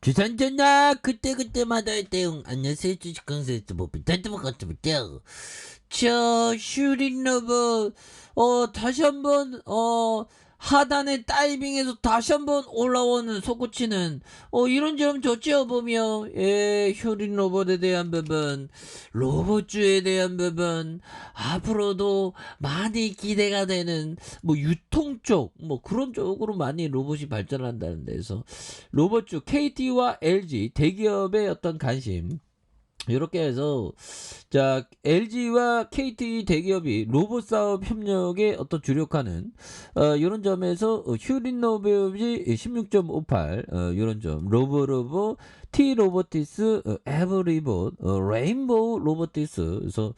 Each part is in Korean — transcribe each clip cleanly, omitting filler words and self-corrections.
주산전화 그때그때마다 대응. 안녕하세요. 주식강사에서 뭐 비탄트 같습니다. 자, 슈린러브 다시 한번 하단에 다이빙해서 다시 한번 올라오는 솟구치는 이런저런 좋지요. 보면 슈린 로봇에 대한 부분, 로봇주에 대한 부분, 앞으로도 많이 기대가 되는 뭐 유통 쪽 뭐 그런 쪽으로 많이 로봇이 발전한다는 데서 로봇주 KT와 LG 대기업의 어떤 관심, 이렇게 해서 자 LG와 KT 대기업이 로봇 사업 협력에 어떤 주력하는 이런 점에서 휴린로봇이 16.58 이런 점, 로보로보 T 로보티스 에브리봇 레인보우 로보티스. 그래서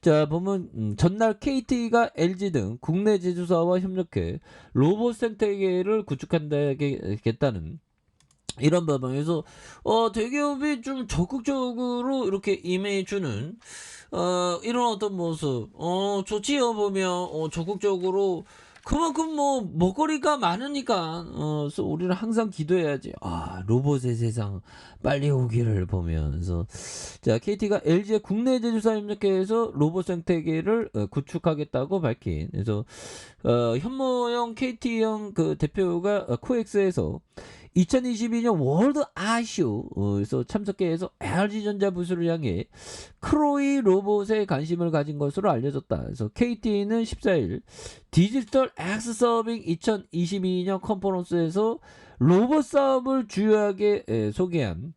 자 보면 전날 KT가 LG 등 국내 제조사와 협력해 로봇 생태계를 구축한다겠다는 이런 부분에서 대기업이 좀 적극적으로 이렇게 임해주는 이런 어떤 모습 좋지요. 보면 적극적으로 그만큼 뭐 먹거리가 많으니까 그래서 우리는 항상 기도해야지. 아, 로봇의 세상 빨리 오기를 보면서 자 KT가 LG의 국내 제조사 협력해서 로봇 생태계를 구축하겠다고 밝힌. 그래서 현모형 KT형 그 대표가 코엑스에서 2022년 월드 아쇼에서 참석해서 LG전자 부수를 향해 크로이 로봇에 관심을 가진 것으로 알려졌다. 그래서 KT는 14일 디지털 엑스 서빙 2022년 컨퍼런스에서 로봇 사업을 주요하게 소개한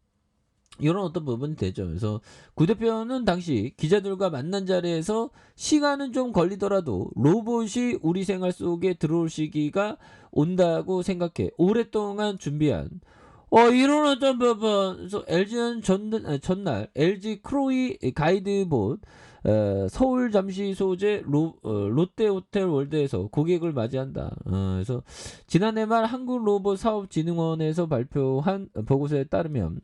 이런 어떤 부분이 되죠. 그래서 구 대표는 당시 기자들과 만난 자리에서 시간은 좀 걸리더라도 로봇이 우리 생활 속에 들어올 시기가 온다고 생각해 오랫동안 준비한 이런 어떤 부분. 그래서 LG는 전날 LG 크로이 가이드봇 서울 잠시 소재 롯데 호텔 월드에서 고객을 맞이한다. 그래서 지난해 말 한국로봇사업진흥원에서 발표한 보고서에 따르면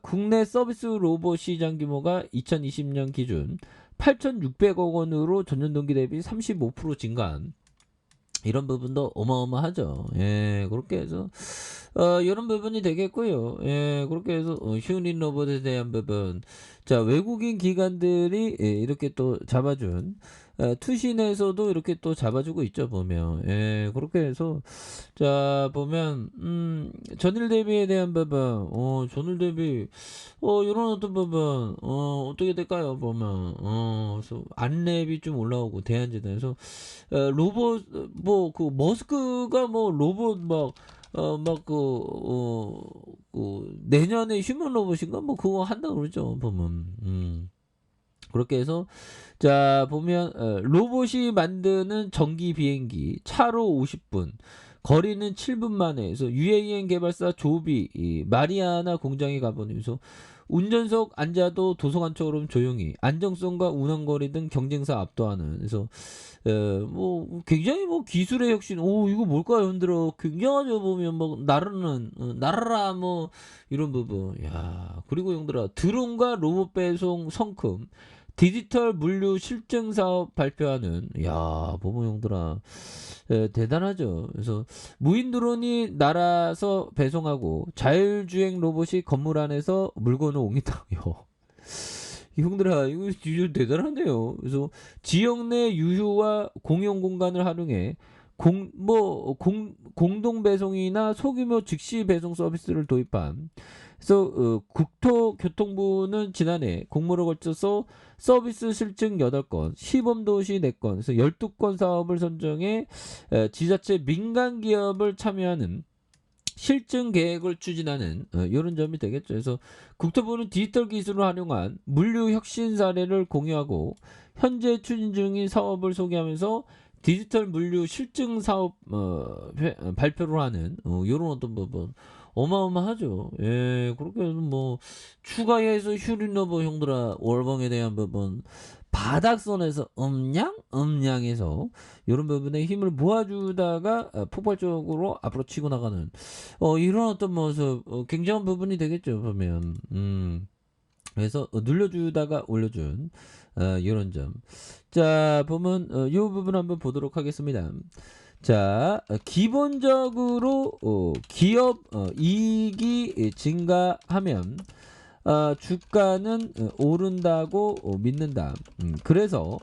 국내 서비스 로봇 시장 규모가 2020년 기준 8,600억 원으로 전년 동기 대비 35% 증가한 이런 부분도 어마어마하죠. 예, 그렇게 해서 이런 부분이 되겠고요. 예, 그렇게 해서 휴닝 로봇에 대한 부분, 자 외국인 기관들이 이렇게 또 잡아준 투신에서도 이렇게 또 잡아주고 있죠. 보면 그렇게 해서 자 보면 전일 대비에 대한 부분, 전일 대비 이런 어떤 부분 어떻게 될까요? 보면 그래서 안랩이 좀 올라오고 대한제단에서 로봇 뭐 그 머스크가 뭐 로봇 그 내년에 휴먼 로봇인가 뭐 그거 한다 그러죠. 보면 그렇게 해서 자 보면 로봇이 만드는 전기 비행기 차로 50분 거리는 7분 만에. 해서 UAM 개발사 조비 마리아나 공장에 가보면서 운전석 앉아도 도서관처럼 조용히 안정성과 운항거리 등 경쟁사 압도하는. 그래서 뭐 굉장히 뭐 기술의 혁신. 오 이거 뭘까요? 흔들어 굉장하죠. 보면 뭐 나르는 나라라 뭐 이런 부분. 야 그리고 형들아 드론과 로봇 배송 성큼 디지털 물류 실증 사업 발표하는. 야 보면 형들아 대단하죠. 그래서 무인 드론이 날아서 배송하고 자율주행 로봇이 건물 안에서 물건을 옮긴다고요. 이 형들아 이거 진짜 대단하네요. 그래서 지역 내 유휴와 공용 공간을 활용해 공동 배송이나 소규모 즉시 배송 서비스를 도입한. 그래서 국토교통부는 지난해 공모를 걸쳐서 서비스 실증 8건, 시범도시 4건, 그래서 12건 사업을 선정해 지자체 민간 기업을 참여하는 실증 계획을 추진하는 이런 점이 되겠죠. 그래서 국토부는 디지털 기술을 활용한 물류 혁신 사례를 공유하고 현재 추진 중인 사업을 소개하면서 디지털 물류 실증 사업 발표를 하는 이런 어떤 부분 어마어마하죠. 예, 그렇게 해서 뭐 추가해서 휴린러버 형들아 월봉에 대한 부분 바닥선에서 음량해서 이런 부분에 힘을 모아주다가 폭발적으로 앞으로 치고 나가는 이런 어떤 모습 굉장한 부분이 되겠죠. 보면 그래서 눌려주다가 올려준 이런 점. 자 보면 이 부분 한번 보도록 하겠습니다. 자, 기본적으로 기업 이익이 증가하면 주가는 오른다고 믿는다. 그래서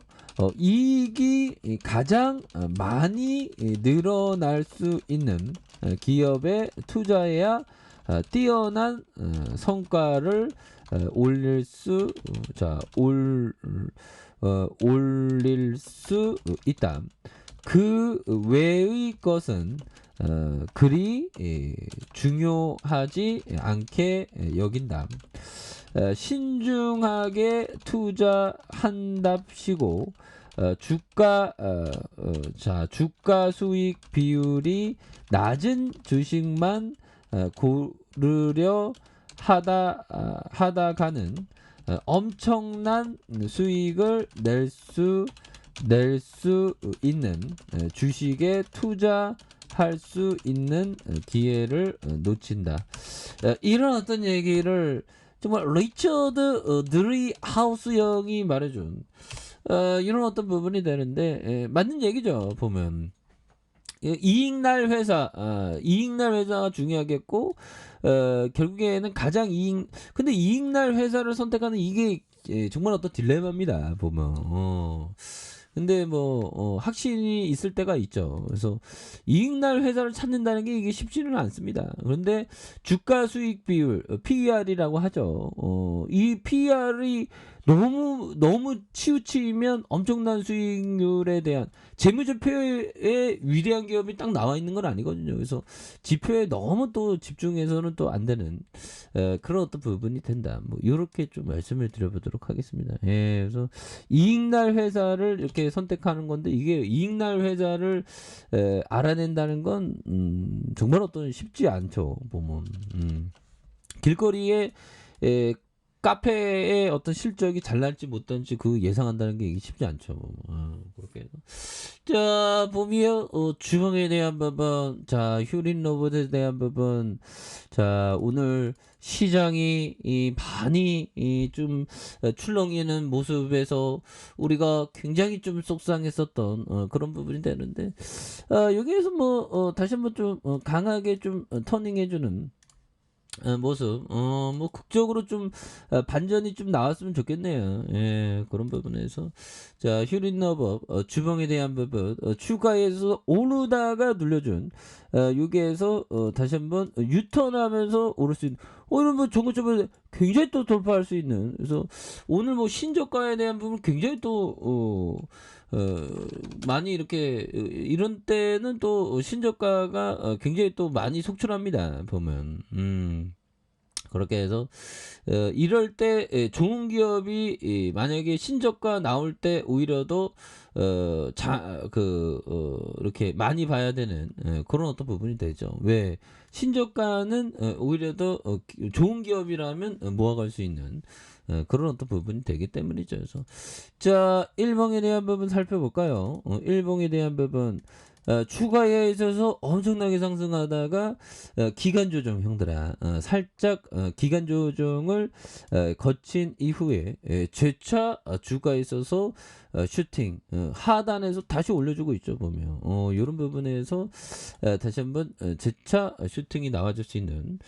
이익이 가장 많이 늘어날 수 있는 기업에 투자해야 뛰어난 성과를 올릴 수 올릴 수 있다. 그 외의 것은 그리 중요하지 않게 여긴다. 신중하게 투자한답시고 주가 수익 비율이 낮은 주식만 고르려 하다가는 엄청난 수익을 낼 수 있는 주식에 투자할 수 있는 기회를 놓친다. 이런 어떤 얘기를 정말 리처드 드리하우스 형이 말해준 이런 어떤 부분이 되는데 맞는 얘기죠. 보면 이익날 회사가 중요하겠고 결국에는 가장 근데 이익날 회사를 선택하는 이게 정말 어떤 딜레마입니다. 보면 근데 뭐 확신이 있을 때가 있죠. 그래서 이익날 회사를 찾는다는 게 이게 쉽지는 않습니다. 그런데 주가 수익 비율 PER이라고 하죠. 이 PER이 너무 치우치면 엄청난 수익률에 대한 재무제표에 위대한 기업이 딱 나와 있는 건 아니거든요. 그래서 지표에 너무 또 집중해서는 또 안 되는 그런 어떤 부분이 된다. 뭐 이렇게 좀 말씀을 드려보도록 하겠습니다. 예, 그래서 이익날 회사를 이렇게 선택하는 건데 이게 이익날 회사를 알아낸다는 건 정말 어떤 쉽지 않죠. 보면 길거리에 카페의 어떤 실적이 잘 날지 못할지 그 예상한다는 게 이게 쉽지 않죠. 그렇게 해서 자 보면 주봉에 대한 부분, 자 휴린 로봇에 대한 부분, 자 오늘 시장이 많이 좀 출렁이는 모습에서 우리가 굉장히 좀 속상했었던 그런 부분이 되는데 여기에서 뭐 다시 한번 좀 강하게 좀 터닝해주는 모습, 뭐, 극적으로 좀, 반전이 좀 나왔으면 좋겠네요. 예, 그런 부분에서. 자, 휴린너법, 주봉에 대한 부분, 추가해서 오르다가 눌려준, 여기에서, 다시 한번 유턴하면서 오를 수 있는, 이런 뭐, 종고점을 굉장히 또 돌파할 수 있는, 그래서 오늘 뭐, 신저가에 대한 부분 굉장히 또, 많이 이렇게 이런 때는 또 신저가가 굉장히 또 많이 속출합니다. 보면 그렇게 해서 이럴 때 좋은 기업이 만약에 신저가 나올 때 오히려 더 이렇게 많이 봐야 되는 그런 어떤 부분이 되죠. 왜 신저가는 오히려 더 좋은 기업이라면 모아갈 수 있는 그런 어떤 부분이 되기 때문이죠. 그래서 자, 일봉에 대한 부분 살펴볼까요? 일봉에 대한 부분 추가에 있어서 엄청나게 상승하다가 기간 조정 형들아 살짝 기간 조정을 거친 이후에 재차 주가에 있어서 슈팅 하단에서 다시 올려주고 있죠. 보면 이런 부분에서 다시 한번 재차 슈팅이 나와줄 수 있는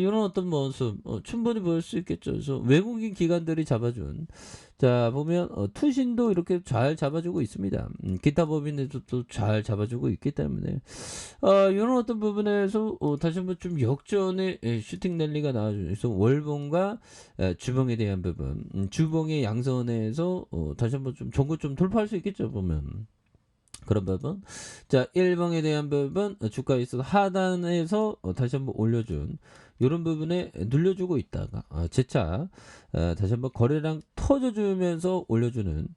이런 어떤 모습 충분히 보일 수 있겠죠. 그래서 외국인 기관들이 잡아준 자 보면 투신도 이렇게 잘 잡아주고 있습니다. 기타 법인에도 또 잘 잡아주고 있기 때문에 이런 어떤 부분에서 다시 한번 좀 역전의 슈팅 랠리가 나와주죠. 그래서 월봉과 주봉에 대한 부분 주봉의 양선에서 다시 한번 좀 전고 좀 돌파할 수 있겠죠. 보면 그런 부분. 자, 1봉에 대한 부분 주가에 있어서 하단에서 다시 한번 올려준 이런 부분에 눌려주고 있다가 재차 다시 한번 거래량 터져주면서 올려주는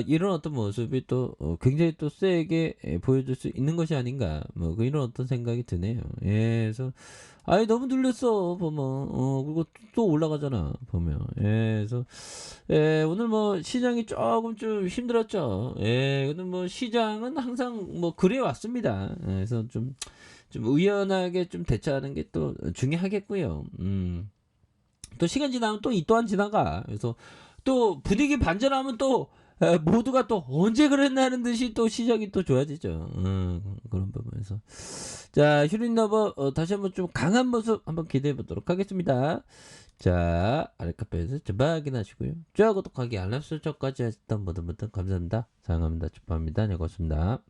이런 어떤 모습이 또 굉장히 또 세게 보여줄 수 있는 것이 아닌가 뭐 이런 어떤 생각이 드네요. 예, 그래서 아이 너무 눌렸어 보면 그리고 또 올라가잖아 보면 그래서 오늘 뭐 시장이 조금 좀 힘들었죠. 근데 뭐 시장은 항상 뭐 그래 왔습니다. 그래서 좀 의연하게 좀 대처하는 게 또 중요하겠고요. 또 시간 지나면 또 이 또한 지나가. 그래서 또 분위기 반전하면 또 모두가 또 언제 그랬나는 듯이 또 시작이 또 좋아지죠. 그런 부분에서. 자, 휴린러버 다시 한번 좀 강한 모습 한번 기대해 보도록 하겠습니다. 자, 아랫카페에서 제발 확인하시고요. 좋아요, 구독하기, 알람 설정까지 하셨던 모든 분들 감사합니다. 사랑합니다. 축복합니다. 네, 고맙습니다.